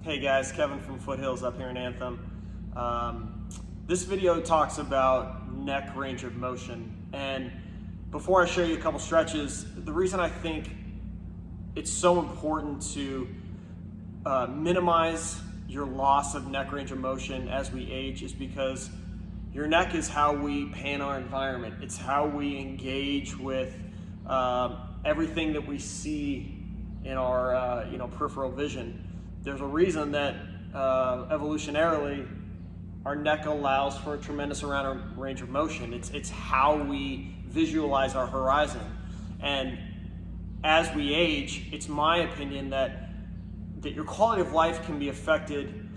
Hey guys, Kevin from Foothills up here in Anthem. This video talks about neck range of motion, and before I show you a couple stretches, the reason I think it's so important to minimize your loss of neck range of motion as we age is because your neck is how we pan our environment. It's how we engage with everything that we see in our peripheral vision. There's a reason that evolutionarily our neck allows for a tremendous amount of range of motion. It's how we visualize our horizon. And as we age, it's my opinion that your quality of life can be affected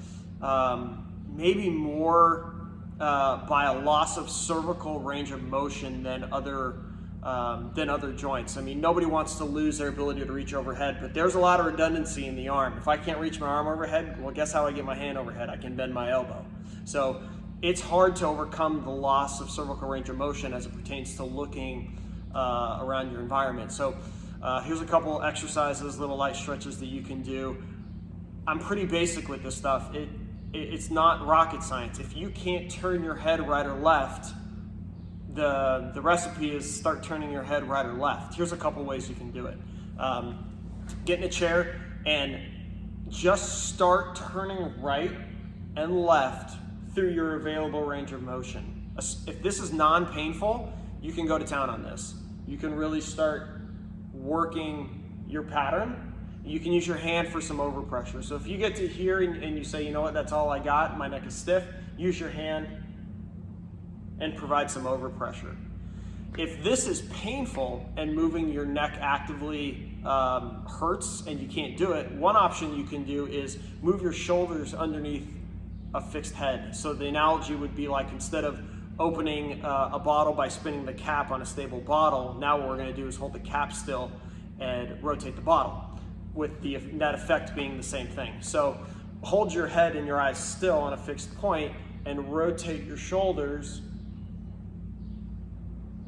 maybe more by a loss of cervical range of motion than other joints. I mean, nobody wants to lose their ability to reach overhead, but there's a lot of redundancy in the arm. If I can't reach my arm overhead, well, guess how I get my hand overhead? I can bend my elbow. So it's hard to overcome the loss of cervical range of motion as it pertains to looking around your environment. So here's a couple exercises, little light stretches that you can do. I'm pretty basic with this stuff. It's not rocket science. If you can't turn your head right or left, the recipe is start turning your head right or left. Here's a couple ways you can do it. Get in a chair and just start turning right and left through your available range of motion. If this is non-painful, you can go to town on this. You can really start working your pattern. You can use your hand for some overpressure. So if you get to here and you say, you know what, that's all I got, my neck is stiff, use your hand and provide some overpressure. If this is painful and moving your neck actively hurts and you can't do it, one option you can do is move your shoulders underneath a fixed head. So the analogy would be like, instead of opening a bottle by spinning the cap on a stable bottle, now what we're gonna do is hold the cap still and rotate the bottle, with the net effect being the same thing. So hold your head and your eyes still on a fixed point and rotate your shoulders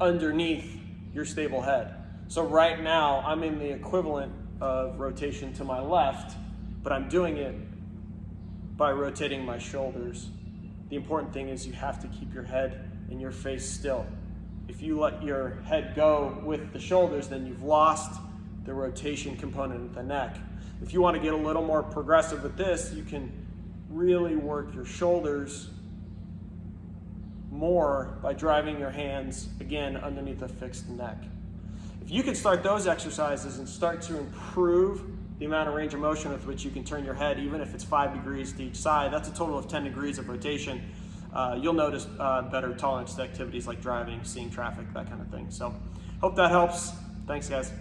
underneath your stable head. So right now I'm in the equivalent of rotation to my left, but I'm doing it by rotating my shoulders. The important thing is you have to keep your head and your face still. If you let your head go with the shoulders, then you've lost the rotation component of the neck. If you want to get a little more progressive with this, you can really work your shoulders more by driving your hands, again, underneath a fixed neck. If you can start those exercises and start to improve the amount of range of motion with which you can turn your head, even if it's 5 degrees to each side, that's a total of 10 degrees of rotation. You'll notice better tolerance to activities like driving, seeing traffic, that kind of thing. So hope that helps. Thanks, guys.